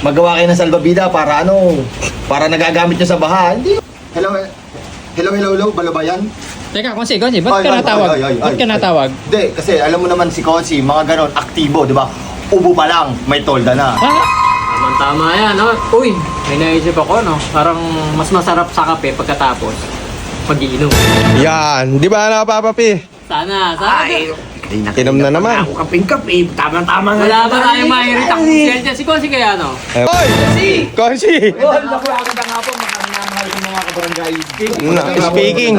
magawa kayo ng salbabida para ano, para nagagamit nyo sa baha. Hindi. Hello, balo ba yan? Teka, Konsi, ba't ka natawag? Ba't ka natawag? Hindi, kasi alam mo naman si Konsi, mga ganon, aktibo, di ba? Ubo pa lang, may tolda na. Ha? Tama yan, no? Uy, may naisip ako, no? Parang mas masarap sa kape pagkatapos pag-iinom. Yan, di ba napapapi? Sana. Inom na naman. Ako kaping-kape, tamang-tama nga. Wala ba tayong mahirit ang konsensya? Si Konsi kaya, no? Hoy! Konsi! Speaking.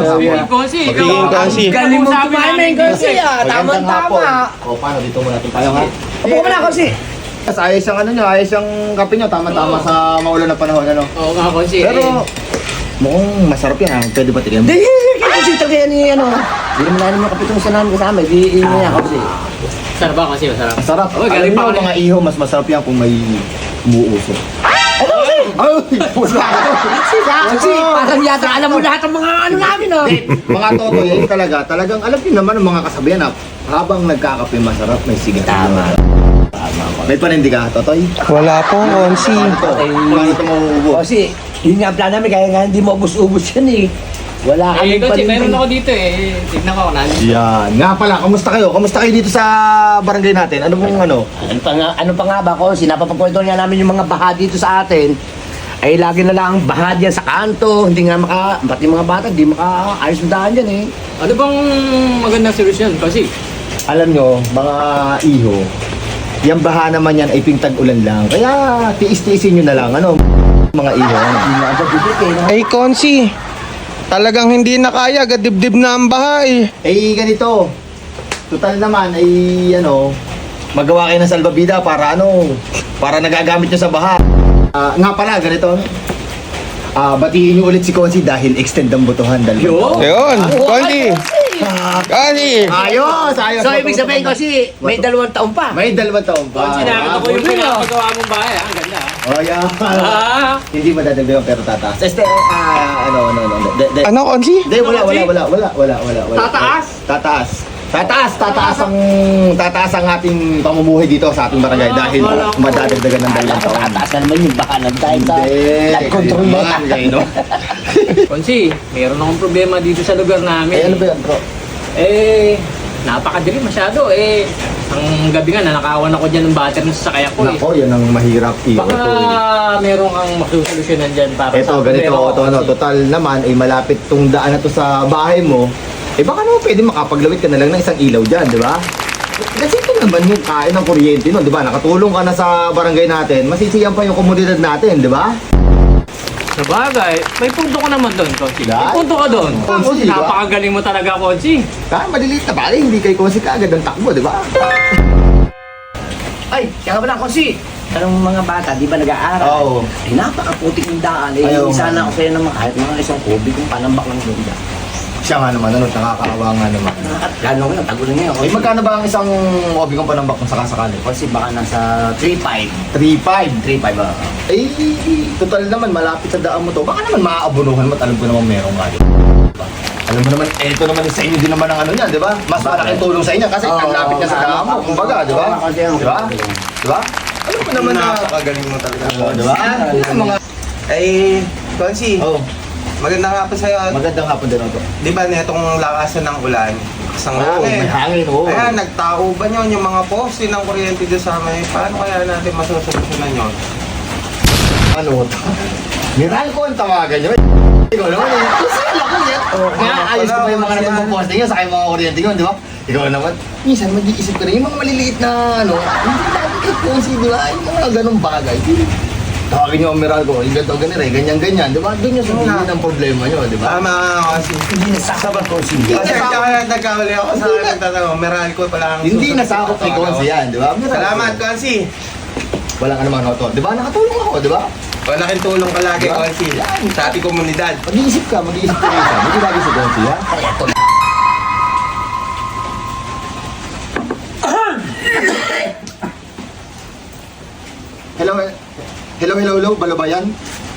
Konsi, Speaking, Konsi. Galing mo kumain, Konsi. Tama-tama. O, paano dito muna tayo ha? Apo ka na, Konsi. Ayos ang ano nyo, ayos ang kape nyo, tama-tama sa maulan na panahon, ano? Oo nga, Konsi. Pero, mukhang masarap yan ha, pwede ba tigyan mo? Hindi, Konsi, tagayan niya ano. Hindi naman namin yung kapitong sanahan kasama. Hindi niya, Konsi. Sarap ba, Konsi? Masarap. Masarap. Uy, Alam galing pa nyo, ako mga iho, mas masarap yan kung may umuusok. Konsi, parang yata alam mo lahat ng mga ano namin, oh. Mga totoy, yun talagang alam niyo naman ang mga kasabihan na habang nagkakape masarap, may sigarilyo. May panindi ka, totoy? Wala po, Konsi. Paano ito mauubos? Konsi, yun nga ang plan namin, kaya nga hindi mo ubus-ubus yan eh. Wala kami Konsi, meron ako dito eh. Tignan ko kung nandito. Yan. Nga pala, kamusta kayo? Kamusta kayo dito sa barangay natin? Ano pong ano? Ano pa nga ba, Konsi? Napapagkwento nga namin yung mga baha dito sa atin. Ay lagi na lang baha dyan sa kanto. Hindi nga pati mga bata, hindi makaayos ng daan dyan eh. Ano bang magandang solusyon, Konsi? Alam nyo, mga iho, yung baha naman yan ay pintag-ulan lang. Kaya tiis-tiisin nyo na lang, ano? Mga iho, ano? Ay, Konsi. Talagang hindi na kaya, gadibdib na ang bahay. Eh, ganito. Total naman ay, ano, magawa kayo ng salbabida para ano, para nagagamit nyo sa baha. Nga pala, ganito. Batiin nyo ulit si Konsi dahil extend ang botohan. Yo! Ayun, Konsi. Konsi. Ayos! So, ibig sabihin, Konsi, may 2 taon pa. May 2 taon pa. Sinakita ko yung pinapagawa mong bahay. Ang ganda. Oh, yeah. Ah! Hindi madadagdagan pero tataas. Ano. Ano, Konsi? Hindi, wala. Tataas? Tataas ang ating pamumuhay dito sa ating barangay dahil madadagdagan ng 2 taon. Tataas na naman yung baha ng dahil sa flood control na. no? Konsi, meron akong problema dito sa lugar namin. Eh, ano ba yan, bro? Napakadilim masyado. Ang gabi nga, nanakawan ako dyan ng batter ng sasakyan ko. Nako, yan ang mahirap. Baka meron kang masusolusyonan dyan para Ito, ganito, total naman, ay malapit tong daan na to sa bahay mo. Baka naman pwede makapaglawit ka na lang ng isang ilaw dyan, di ba? Kasi ito naman yung kain ng kuryente nun, di ba? Nakatulong ka na sa barangay natin, masisiyan pa yung komunidad natin, di ba? Sa bagay, may punto ko naman doon, Konsi. May Yan. punto ka doon. Konsi, diba? Napakagaling mo talaga, Konsi. Kaya maliliit na pare, hindi kay Konsi kaagad ang takbo, di ba? Ay, kaya ba na, Konsi? Anong mga bata, di ba nag-aaral? Oo. Ay, napakaputik ng daan. Eh, Ayaw sana nga. ako sa'yo naman kahit mga isang kubi kung panambak lang doon dyan. Siya nga naman, nakakaawa nga naman. Plano ko lang, tagulan ngayon. Eh, magkano ba ang isang obi kong panambak kung sakasakali? Kasi baka nasa 3.5. 3.5. 3.5 ba? Eh, total naman, malapit sa daan mo to. Baka naman maaabunuhan mo at alam ko naman meron nga yun. Alam mo naman, ito naman sa inyo din naman ang ano niya, di ba? Mas malaking tulong sa inyo kasi ang lapit niya sa daan mo, kumbaga, di ba? Di ba? Di ba? Alam mo naman na... Napakagaling mo talaga. Di ba? Mga... Ay, Konsi. Oh, Magandang hapon sa'yo. magandang hapon din ito. Di ba netong lakasan ng ulan? Kasang Oo, may hangin, oo. Kaya nagtauban yun yung mga poste ng kuryente doon sa may. Paano kaya natin masusolusyonan yun? Ano ito? Miral ko ang tawagan nyo. Ikaw naman eh. Kasi alam ko yan. Kaya ayos ko pa yung mga nagpo-poste nyo sa kayong mga kuryente nyo, di ba? Ikaw naman. Minsan mag-iisip ka rin yung mga maliliit na ano. Hindi natin kay Konsi, di ba? Yung mga ganong bagay. Tawagin nyo ang Miral ko. Yung ganito, ganito eh. Ganyan-ganyan. Di ba? Doon yung sabihin ang problema nyo, di ba? Tama, Konsi. Hindi nasasabang Konsi. Kasi kaya nagkawali ako sa akin nagtatanong. Meral ko pala ang Hindi susunod nasakop ni ko. Konsi yan, di ba? Miral. Salamat, Konsi. Walang ano man to. Di ba? Nakatulong ako, di ba? Malaking tulong ka lagi, Diba? Konsi. Sa ating komunidad. Mag-iisip ka rin siya. Hindi lagi si Konsi, ha? Hello, balo ba yan?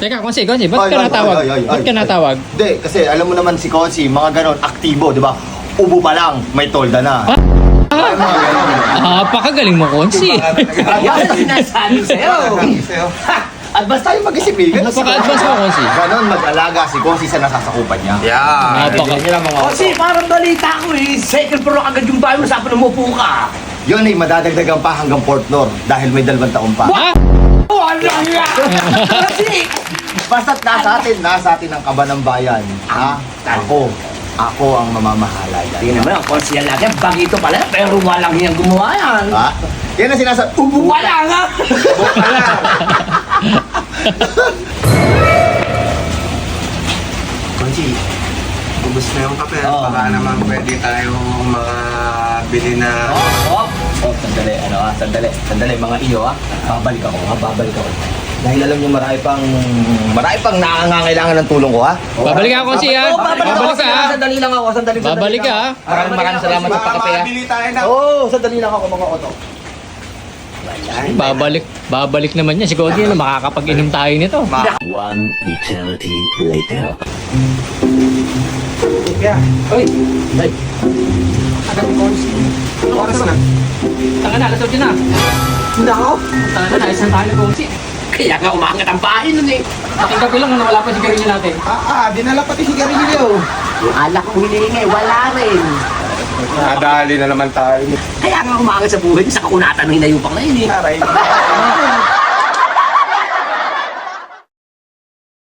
Teka, Konsi, ba't ka natawag? Ba't ka natawag? Hindi, kasi alam mo naman si Konsi, mga ganon, aktibo, di ba? Ubo pa lang, may tolda na. Ha? Ay, mga ganon. Napakagaling mo, Konsi. Yan ang sinasabi sa'yo. At basta yung mag-isipigan. Napaka-advance mo, Konsi. Ganon mag-alaga si Konsi sa nasasakupan niya. Yeah. Napaka- Bibigyan niya lang mga Kasi parang balita ko second floor agad yung bahay mo sa akin umupo ka. Yun ay madadagdagan pa hanggang 4th floor dahil may 2 taon pa. Ha? Wala nga! Kasi, Basta't nasa atin ang kaba ng bayan. Ha? Ako ang mamamahala yan. tingnan mo, konsyal natin, bagito pala, pero walang niyang gumawa yan. Ha? Yan ang sinasabi. Ubo ka Wala nga! Konsi, ubus na yung kape. Oo. Baka naman pwede tayong makabili na... Sandali, mga iyo babalik ako. Dahil alam niyo marami pang nangangailangan ng tulong ko ha. Babalik ka, Konsi, ha? Babalik ka, ha? Sandali lang ako. Babalik ka, ha? Maraming salamat sa Baka pakape ha. makabili tayo na... Oo, sandali lang ako mga oto. Babalik naman niya. Si Konsi na makakapag-inom tayo nito. One eternity later. Uy, Ay, Oras na. tanga na, alas 8 na. hindi ako. Tanga na, naisan tayo ng Konsi. Kaya nga umangat ang bahay nun eh. Ating gabi lang, nawala pa si Garillo natin. Dinala pati si Garillo. Yung alak ko hiningi, wala rin. Nadali na naman tayo. Kaya nga umangat sa buhay, sa kakunatan ng hinayupang na yun eh. Aray.